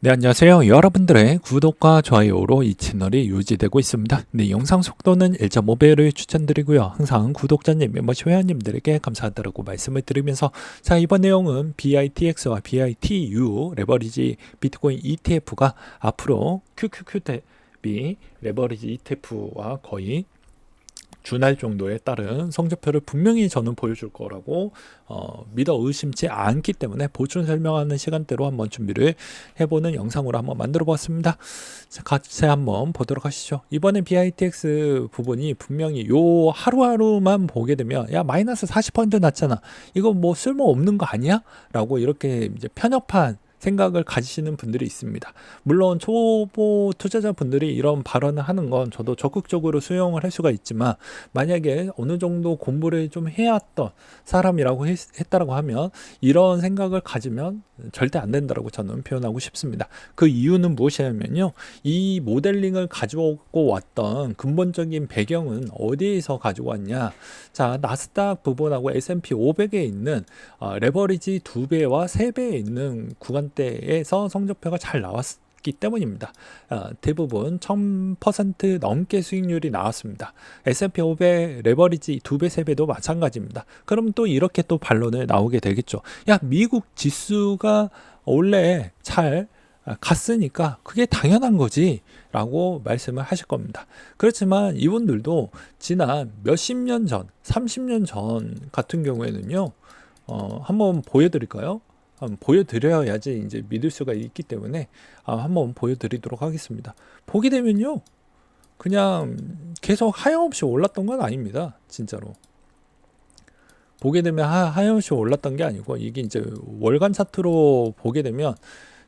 네, 안녕하세요. 여러분들의 구독과 좋아요로 이 채널이 유지되고 있습니다. 네, 영상 속도는 1.5배를 추천드리고요. 항상 구독자님, 멤버십 회원님들에게 감사하다고 말씀을 드리면서 자, 이번 내용은 BITX와 BITU 레버리지 비트코인 ETF가 앞으로 QQQ 대비 레버리지 ETF와 거의 준할 정도에 따른 성적표를 분명히 저는 보여줄 거라고 믿어 의심치 않기 때문에 보충 설명하는 시간대로 한번 준비를 해보는 영상으로 한번 만들어 보았습니다. 자, 같이 한번 보도록 하시죠. 이번에 BITX 부분이 분명히 요 하루하루만 보게 되면 야 마이너스 40% 났잖아, 이거 뭐 쓸모 없는 거 아니야? 라고 이렇게 이제 편협한 생각을 가지시는 분들이 있습니다. 물론 초보 투자자분들이 이런 발언을 하는 건 저도 적극적으로 수용을 할 수가 있지만, 만약에 어느 정도 공부를 좀 해왔던 사람이라고 했다라고 하면 이런 생각을 가지면 절대 안 된다라고 저는 표현하고 싶습니다. 그 이유는 무엇이냐면요, 이 모델링을 가지고 왔던 근본적인 배경은 어디에서 가지고 왔냐. 자, 나스닥 부분하고 S&P 500에 있는 레버리지 2배와 3배에 있는 구간대에서 성적표가 잘 나왔기 때문입니다. 대부분 1000% 넘게 수익률이 나왔습니다. S&P 500 레버리지 2배, 3배도 마찬가지입니다. 그럼 또 이렇게 또 반론을 나오게 되겠죠. 야, 미국 지수가 원래 잘 갔으니까 그게 당연한 거지 라고 말씀을 하실 겁니다. 그렇지만 이분들도 지난 몇십 년 전, 30년 전 같은 경우에는요, 한번 보여드릴까요? 보여드려야지 이제 믿을 수가 있기 때문에 한번 보여드리도록 하겠습니다. 보게 되면요, 그냥 계속 하염없이 올랐던 건 아닙니다. 진짜로. 보게 되면 하염없이 올랐던 게 아니고, 이게 이제 월간 차트로 보게 되면,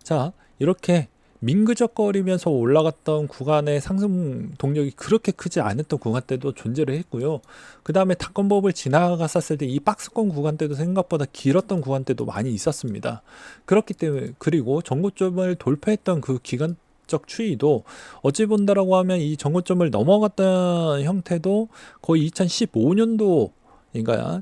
자, 이렇게 민그적거리면서 올라갔던 구간의 상승 동력이 그렇게 크지 않았던 구간대도 존재를 했고요. 그 다음에 닷컴법을 지나갔었을 때 이 박스권 구간대도 생각보다 길었던 구간대도 많이 있었습니다. 그렇기 때문에, 그리고 전고점을 돌파했던 그 기간적 추이도 어찌 본다라고 하면 이 전고점을 넘어갔던 형태도 거의 2015년도, 그러니까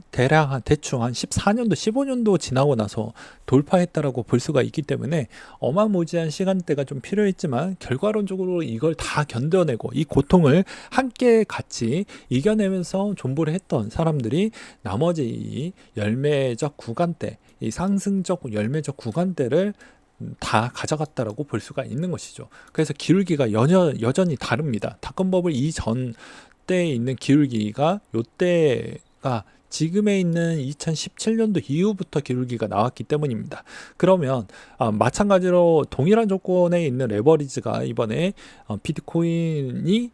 대충 한 14년도, 15년도 지나고 나서 돌파했다라고 볼 수가 있기 때문에 어마무지한 시간대가 좀 필요했지만, 결과론적으로 이걸 다 견뎌내고 이 고통을 함께 같이 이겨내면서 존버를 했던 사람들이 나머지 이 열매적 구간대, 이 상승적 열매적 구간대를 다 가져갔다라고 볼 수가 있는 것이죠. 그래서 기울기가 여전히 다릅니다. 닷컴버블 이전 때에 있는 기울기가 요때가 지금에 있는 2017년도 이후부터 기울기가 나왔기 때문입니다. 그러면 마찬가지로 동일한 조건에 있는 레버리지가 이번에 비트코인이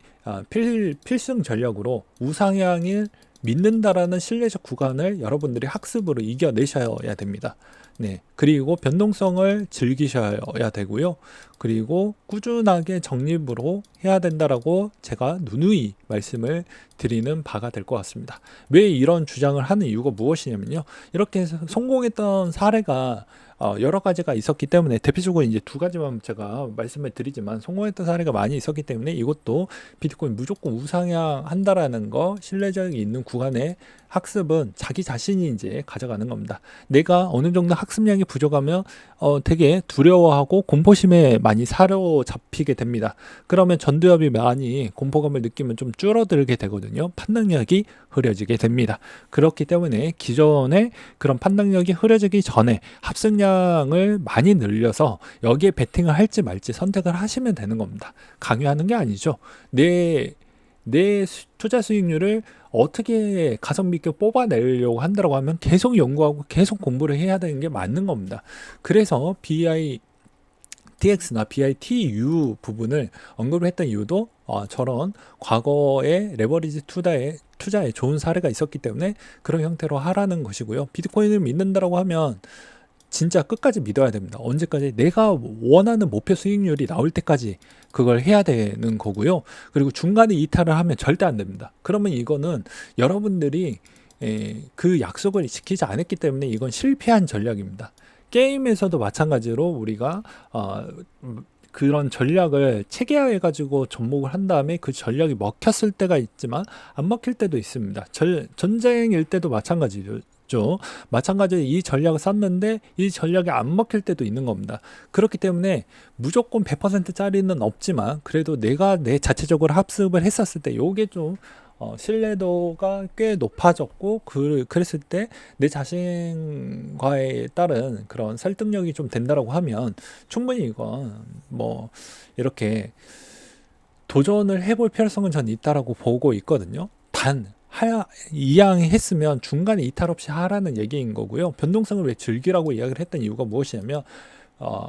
필승 전략으로 우상향을 믿는다라는 신뢰적 구간을 여러분들이 학습으로 이겨내셔야 됩니다. 네, 그리고 변동성을 즐기셔야 되고요. 그리고 꾸준하게 적립으로 해야 된다라고 제가 누누이 말씀을 드리는 바가 될 것 같습니다. 왜 이런 주장을 하는 이유가 무엇이냐면요, 이렇게 성공했던 사례가 여러 가지가 있었기 때문에, 대표적으로 이제 두 가지만 제가 말씀을 드리지만, 성공했던 사례가 많이 있었기 때문에 이것도 비트코인 무조건 우상향 한다라는 거, 신뢰적이 있는 구간의 학습은 자기 자신이 이제 가져가는 겁니다. 내가 어느 정도 학습량이 부족하면 되게 두려워하고 공포심에 많이 사로잡히게 됩니다. 그러면 전두엽이 많이 공포감을 느끼면 좀 줄어들게 되거든요. 판단력이 흐려지게 됩니다. 그렇기 때문에 기존에 그런 판단력이 흐려지기 전에 합승량을 많이 늘려서 여기에 베팅을 할지 말지 선택을 하시면 되는 겁니다. 강요하는 게 아니죠. 내 투자 수익률을 어떻게 가성비 있게 뽑아내려고 한다고 하면 계속 연구하고 계속 공부를 해야 되는 게 맞는 겁니다. 그래서 BITX나 BITU 부분을 언급을 했던 이유도 저런 과거에 레버리지 투자에 좋은 사례가 있었기 때문에 그런 형태로 하라는 것이고요. 비트코인을 믿는다라고 하면 진짜 끝까지 믿어야 됩니다. 언제까지? 내가 원하는 목표 수익률이 나올 때까지 그걸 해야 되는 거고요. 그리고 중간에 이탈을 하면 절대 안 됩니다. 그러면 이거는 여러분들이 그 약속을 지키지 않았기 때문에 이건 실패한 전략입니다. 게임에서도 마찬가지로 우리가 그런 전략을 체계화해 가지고 접목을 한 다음에 그 전략이 먹혔을 때가 있지만 안 먹힐 때도 있습니다. 전쟁일 때도 마찬가지죠. 죠. 마찬가지로 이 전략을 썼는데 이 전략이 안 먹힐 때도 있는 겁니다. 그렇기 때문에 무조건 100%짜리는 없지만 그래도 내가 내 자체적으로 학습을 했었을 때 요게 좀 신뢰도가 꽤 높아졌고 그랬을 때 내 자신과에 따른 그런 설득력이 좀 된다라고 하면 충분히 이건 뭐 이렇게 도전을 해볼 필요성은 전 있다라고 보고 있거든요. 단 이왕했으면 중간에 이탈 없이 하라는 얘기인 거고요. 변동성을 왜 즐기라고 이야기를 했던 이유가 무엇이냐면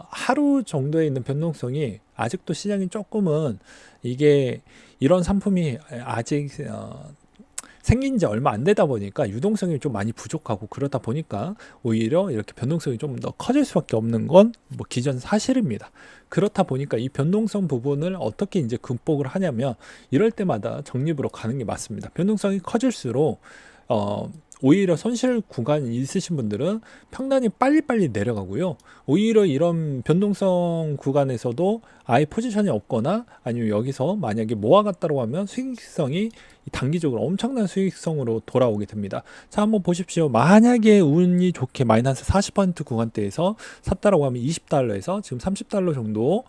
하루 정도에 있는 변동성이 아직도 시장이 조금은 이게 이런 상품이 아직 생긴 지 얼마 안 되다 보니까 유동성이 좀 많이 부족하고 그러다 보니까 오히려 이렇게 변동성이 좀 더 커질 수밖에 없는 건 뭐 기존 사실입니다. 그렇다 보니까 이 변동성 부분을 어떻게 이제 극복을 하냐면 이럴 때마다 적립으로 가는 게 맞습니다. 변동성이 커질수록 오히려 손실 구간이 있으신 분들은 평단이 빨리빨리 내려가고요. 오히려 이런 변동성 구간에서도 아예 포지션이 없거나 아니면 여기서 만약에 모아갔다고 하면 수익성이 단기적으로 엄청난 수익성으로 돌아오게 됩니다. 자, 한번 보십시오. 만약에 운이 좋게 마이너스 40% 구간대에서 샀다라고 하면 20달러에서 지금 30달러 정도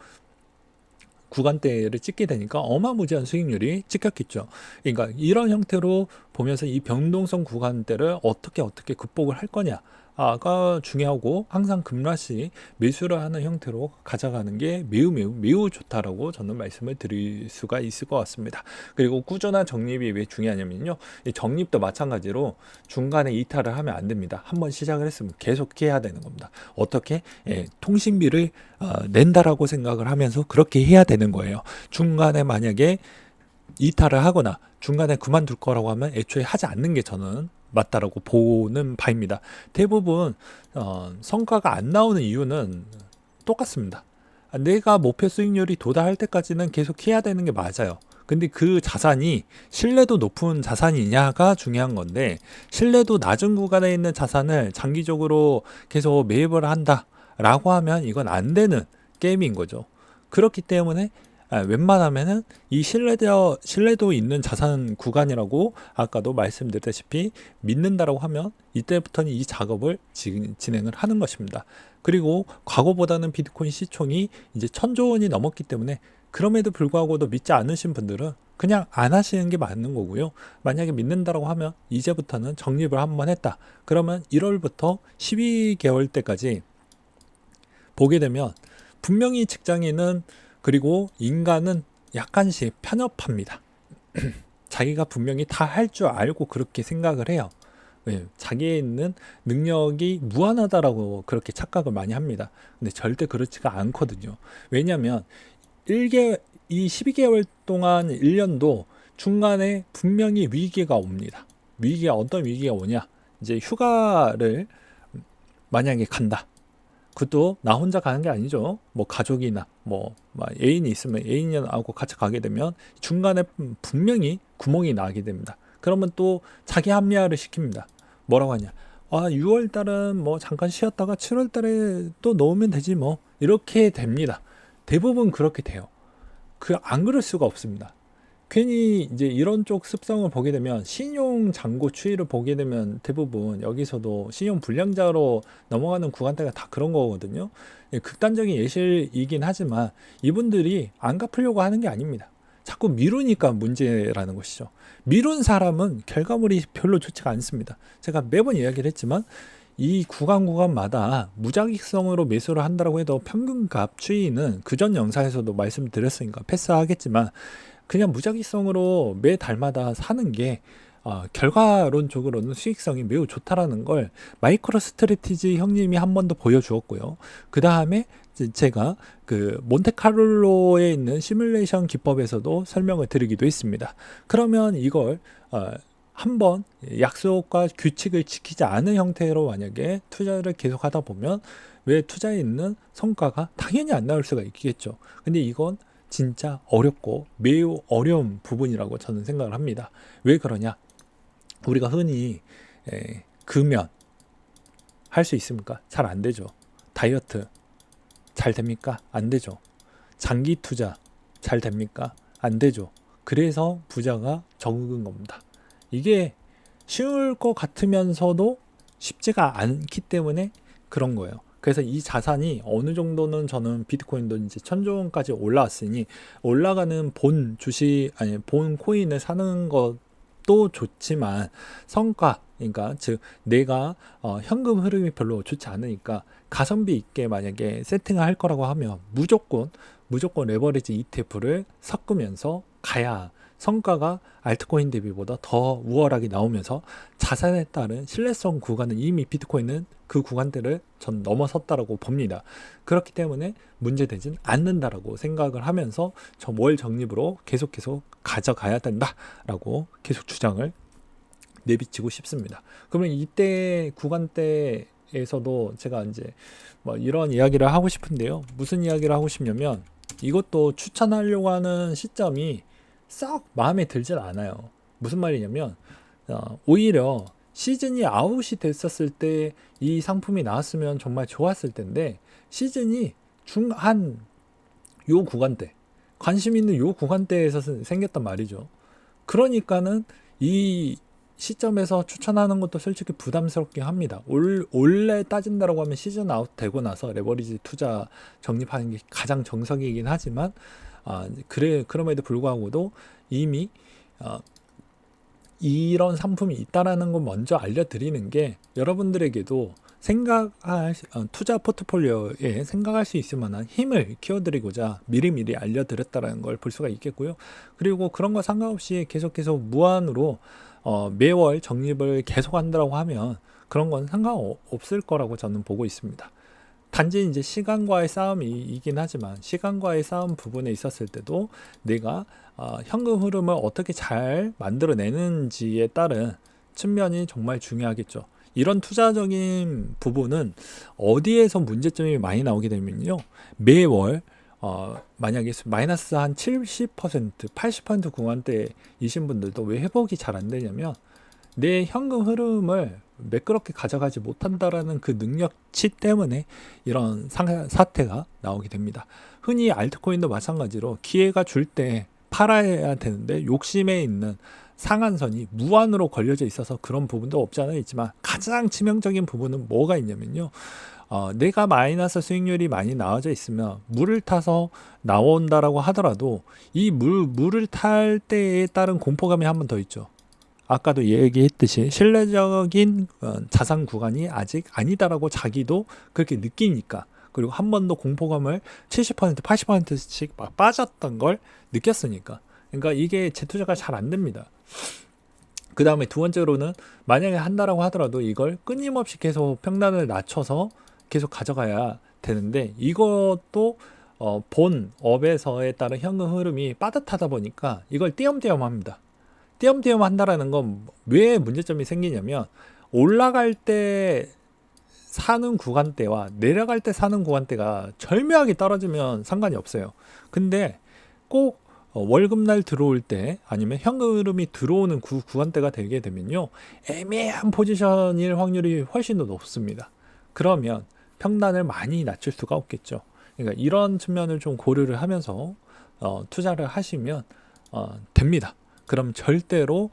구간대를 찍게 되니까 어마무지한 수익률이 찍혔겠죠. 그러니까 이런 형태로 보면서 이 변동성 구간대를 어떻게 극복을 할 거냐가 중요하고 항상 급락시 매수를 하는 형태로 가져가는 게 매우 좋다라고 저는 말씀을 드릴 수가 있을 것 같습니다. 그리고 꾸준한 적립이 왜 중요하냐면요. 이 적립도 마찬가지로 중간에 이탈을 하면 안 됩니다. 한번 시작을 했으면 계속 해야 되는 겁니다. 어떻게? 통신비를 낸다라고 생각을 하면서 그렇게 해야 되는 거예요. 중간에 만약에 이탈을 하거나 중간에 그만둘 거라고 하면 애초에 하지 않는 게 저는 맞다라고 보는 바입니다. 대부분 성과가 안 나오는 이유는 똑같습니다. 내가 목표 수익률이 도달할 때까지는 계속 해야 되는 게 맞아요. 근데 그 자산이 신뢰도 높은 자산이냐가 중요한 건데 신뢰도 낮은 구간에 있는 자산을 장기적으로 계속 매입을 한다라고 하면 이건 안 되는 게임인 거죠. 그렇기 때문에 웬만하면은 이 신뢰도 있는 자산 구간이라고 아까도 말씀드렸다시피 믿는다라고 하면 이때부터는 이 작업을 진행을 하는 것입니다. 그리고 과거보다는 비트코인 시총이 이제 1000조 원이 넘었기 때문에 그럼에도 불구하고도 믿지 않으신 분들은 그냥 안 하시는 게 맞는 거고요. 만약에 믿는다라고 하면 이제부터는 적립을 한번 했다. 그러면 1월부터 12개월 때까지 보게 되면 분명히 직장인은 그리고 인간은 약간씩 편협합니다. 자기가 분명히 다 할 줄 알고 그렇게 생각을 해요. 자기에 있는 능력이 무한하다라고 그렇게 착각을 많이 합니다. 근데 절대 그렇지가 않거든요. 왜냐하면 이 12개월 동안 1년도 중간에 분명히 위기가 옵니다. 어떤 위기가 오냐? 이제 휴가를 만약에 간다. 그것도 나 혼자 가는 게 아니죠. 뭐 가족이나 뭐 애인이 있으면 애인하고 같이 가게 되면 중간에 분명히 구멍이 나게 됩니다. 그러면 또 자기 합리화를 시킵니다. 뭐라고 하냐? 6월 달은 뭐 잠깐 쉬었다가 7월 달에 또 넣으면 되지 뭐. 이렇게 됩니다. 대부분 그렇게 돼요. 안 그럴 수가 없습니다. 괜히 이제 이런 쪽 습성을 보게 되면 신용 잔고 추이를 보게 되면 대부분 여기서도 신용 불량자로 넘어가는 구간대가 다 그런 거거든요. 극단적인 예시이긴 하지만 이분들이 안 갚으려고 하는 게 아닙니다. 자꾸 미루니까 문제라는 것이죠. 미룬 사람은 결과물이 별로 좋지가 않습니다. 제가 매번 이야기를 했지만 이 구간마다 무작위성으로 매수를 한다고 해도 평균값 추이는 그전 영상에서도 말씀드렸으니까 패스하겠지만 그냥 무작위성으로 매 달마다 사는 게 결과론적으로는 수익성이 매우 좋다라는 걸 마이크로 스트래티지 형님이 한 번 더 보여주었고요. 그 다음에 제가 그 몬테카를로에 있는 시뮬레이션 기법에서도 설명을 드리기도 했습니다. 그러면 이걸 한번 약속과 규칙을 지키지 않은 형태로 만약에 투자를 계속하다 보면 왜 투자에 있는 성과가 당연히 안 나올 수가 있겠죠. 근데 이건 진짜 어렵고 매우 어려운 부분이라고 저는 생각을 합니다. 왜 그러냐? 우리가 흔히 금연 할 수 있습니까? 잘 안 되죠. 다이어트 잘 됩니까? 안 되죠. 장기 투자 잘 됩니까? 안 되죠. 그래서 부자가 적은 겁니다. 이게 쉬울 것 같으면서도 쉽지가 않기 때문에 그런 거예요. 그래서 이 자산이 어느 정도는 저는 비트코인도 이제 1,000조 원까지 올라왔으니 올라가는 본 주식 아니 본 코인을 사는 것도 좋지만 성과 그러니까 즉 내가 현금 흐름이 별로 좋지 않으니까 가성비 있게 만약에 세팅을 할 거라고 하면 무조건 레버리지 ETF를 섞으면서 가야 성과가 알트코인 대비보다 더 우월하게 나오면서 자산에 따른 신뢰성 구간은 이미 비트코인은 그 구간대를 전 넘어섰다라고 봅니다. 그렇기 때문에 문제되진 않는다라고 생각을 하면서 저 월 적립으로 계속 가져가야 된다라고 계속 주장을 내비치고 싶습니다. 그러면 이때 구간대에서도 제가 이제 뭐 이런 이야기를 하고 싶은데요. 무슨 이야기를 하고 싶냐면 이것도 추천하려고 하는 시점이 썩 마음에 들진 않아요. 무슨 말이냐면 오히려 시즌이 아웃이 됐었을 때 이 상품이 나왔으면 정말 좋았을 텐데 시즌이 중한 요 구간대 관심 있는 요 구간대에서 생겼단 말이죠. 그러니까는 이 시점에서 추천하는 것도 솔직히 부담스럽긴 합니다. 원래 따진다라고 하면 시즌 아웃 되고 나서 레버리지 투자 적립하는 게 가장 정석이긴 하지만 그럼에도 불구하고도 이미 이런 상품이 있다라는 걸 먼저 알려드리는 게 여러분들에게도 투자 포트폴리오에 생각할 수 있을 만한 힘을 키워드리고자 미리미리 알려드렸다는 걸 볼 수가 있겠고요. 그리고 그런 거 상관없이 계속 무한으로 매월 적립을 계속 한다고 하면 그런 건 상관없을 거라고 저는 보고 있습니다. 단지 이제 시간과의 싸움이긴 하지만 시간과의 싸움 부분에 있었을 때도 내가 현금 흐름을 어떻게 잘 만들어내는지에 따른 측면이 정말 중요하겠죠. 이런 투자적인 부분은 어디에서 문제점이 많이 나오게 되면요. 매월 만약에 마이너스 한 70%, 80% 구간대이신 분들도 왜 회복이 잘 안 되냐면 내 현금 흐름을 매끄럽게 가져가지 못한다라는 그 능력치 때문에 이런 사태가 나오게 됩니다. 흔히 알트코인도 마찬가지로 기회가 줄 때 팔아야 되는데 욕심에 있는 상한선이 무한으로 걸려져 있어서 그런 부분도 없지 않아 있지만 가장 치명적인 부분은 뭐가 있냐면요. 내가 마이너스 수익률이 많이 나와져 있으면 물을 타서 나온다라고 하더라도 이 물을 탈 때에 따른 공포감이 한 번 더 있죠. 아까도 얘기했듯이 신뢰적인 자산 구간이 아직 아니다라고 자기도 그렇게 느끼니까 그리고 한 번 더 공포감을 70%, 80%씩 막 빠졌던 걸 느꼈으니까 그러니까 이게 재투자가 잘 안 됩니다. 그 다음에 두 번째로는 만약에 한다라고 하더라도 이걸 끊임없이 계속 평단을 낮춰서 계속 가져가야 되는데 이것도 본 업에서에 따른 현금 흐름이 빠듯하다 보니까 이걸 띄엄띄엄 합니다. 띄엄띄엄 한다라는 건 왜 문제점이 생기냐면 올라갈 때 사는 구간대와 내려갈 때 사는 구간대가 절묘하게 떨어지면 상관이 없어요. 근데 꼭 월급날 들어올 때 아니면 현금 흐름이 들어오는 구간대가 되게 되면요. 애매한 포지션일 확률이 훨씬 더 높습니다. 그러면 평단을 많이 낮출 수가 없겠죠. 그러니까 이런 측면을 좀 고려를 하면서 투자를 하시면 됩니다. 그럼 절대로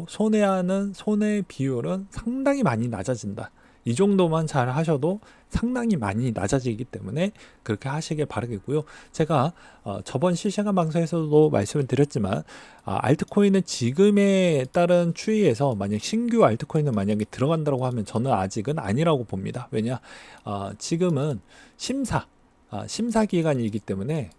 손해하는 손해 비율은 상당히 많이 낮아진다. 이 정도만 잘 하셔도 상당히 많이 낮아지기 때문에 그렇게 하시길 바라겠고요. 제가 저번 실시간 방송에서도 말씀을 드렸지만 알트코인은 지금에 따른 추이에서 만약 신규 알트코인은 만약에 들어간다고 하면 저는 아직은 아니라고 봅니다. 왜냐 지금은 심사 기간이기 때문에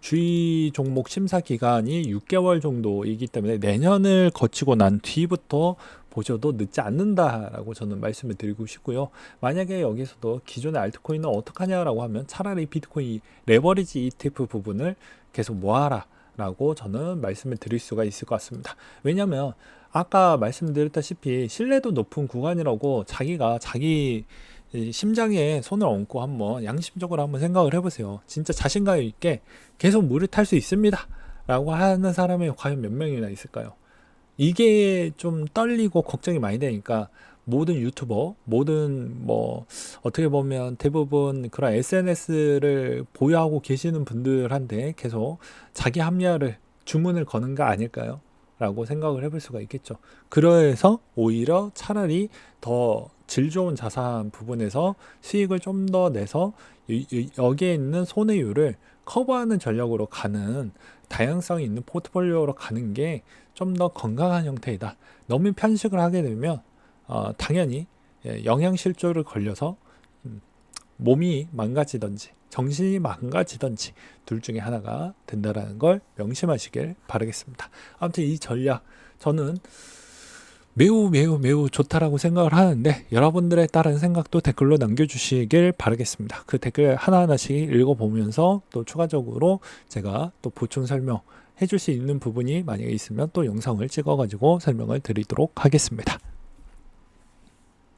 주의 종목 심사 기간이 6개월 정도이기 때문에 내년을 거치고 난 뒤부터 보셔도 늦지 않는다라고 저는 말씀을 드리고 싶고요. 만약에 여기서도 기존의 알트코인은 어떡하냐라고 하면 차라리 비트코인 레버리지 ETF 부분을 계속 모아라 라고 저는 말씀을 드릴 수가 있을 것 같습니다. 왜냐하면 아까 말씀드렸다시피 신뢰도 높은 구간이라고 자기가 자기 심장에 손을 얹고 한번 양심적으로 한번 생각을 해보세요. 진짜 자신감 있게 계속 물을 탈 수 있습니다 라고 하는 사람이 과연 몇 명이나 있을까요? 이게 좀 떨리고 걱정이 많이 되니까 모든 유튜버, 모든 어떻게 보면 대부분 그런 SNS를 보유하고 계시는 분들한테 계속 자기 합리화를 주문을 거는 거 아닐까요? 라고 생각을 해볼 수가 있겠죠. 그래서 오히려 차라리 더 질 좋은 자산 부분에서 수익을 좀 더 내서 여기에 있는 손해율을 커버하는 전략으로 가는, 다양성이 있는 포트폴리오로 가는 게 좀 더 건강한 형태이다. 너무 편식을 하게 되면 당연히 영양실조를 걸려서 몸이 망가지든지 정신이 망가지든지 둘 중에 하나가 된다라는 걸 명심하시길 바라겠습니다. 아무튼 이 전략 저는 매우 좋다라고 생각을 하는데, 여러분들의 다른 생각도 댓글로 남겨주시길 바라겠습니다. 그 댓글 하나하나씩 읽어보면서 또 추가적으로 제가 또 보충 설명 해줄 수 있는 부분이 만약에 있으면 또 영상을 찍어가지고 설명을 드리도록 하겠습니다.